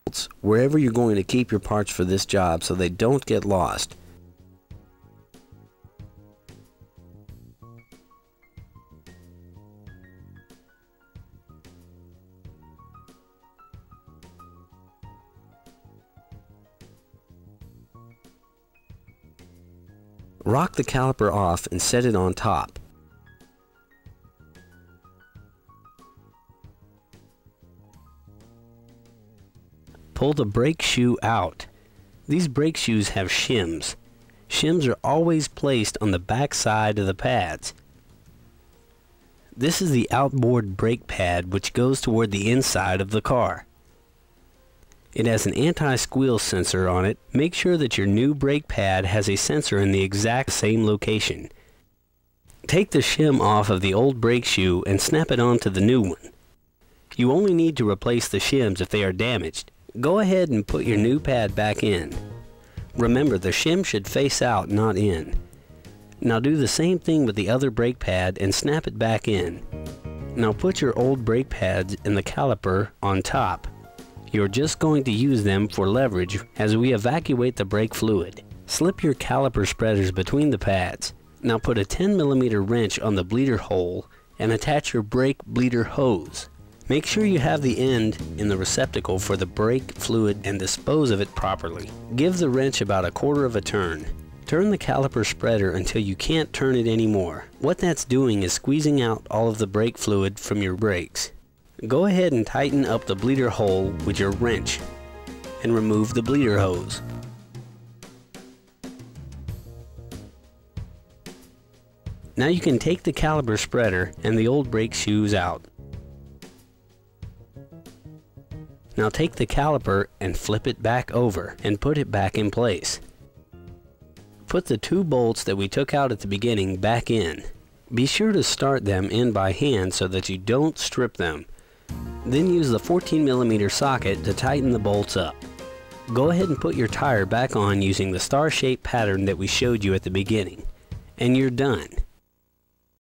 bolts wherever you're going to keep your parts for this job so they don't get lost. Rock the caliper off and set it on top. Pull the brake shoe out. These brake shoes have shims. Shims are always placed on the back side of the pads. This is the outboard brake pad which goes toward the inside of the car. It has an anti-squeal sensor on it. Make sure that your new brake pad has a sensor in the exact same location. Take the shim off of the old brake shoe and snap it onto the new one. You only need to replace the shims if they are damaged. Go ahead and put your new pad back in. Remember, the shim should face out, not in. Now do the same thing with the other brake pad and snap it back in. Now put your old brake pads and the caliper on top. You're just going to use them for leverage as we evacuate the brake fluid. Slip your caliper spreaders between the pads. Now put a 10mm wrench on the bleeder hole and attach your brake bleeder hose. Make sure you have the end in the receptacle for the brake fluid and dispose of it properly. Give the wrench about a quarter of a turn. Turn the caliper spreader until you can't turn it anymore. What that's doing is squeezing out all of the brake fluid from your brakes. Go ahead and tighten up the bleeder hole with your wrench and remove the bleeder hose. Now you can take the caliper spreader and the old brake shoes out. Now take the caliper and flip it back over and put it back in place. Put the 2 bolts that we took out at the beginning back in. Be sure to start them in by hand so that you don't strip them. Then use the 14mm socket to tighten the bolts up. Go ahead and put your tire back on using the star-shaped pattern that we showed you at the beginning. And you're done.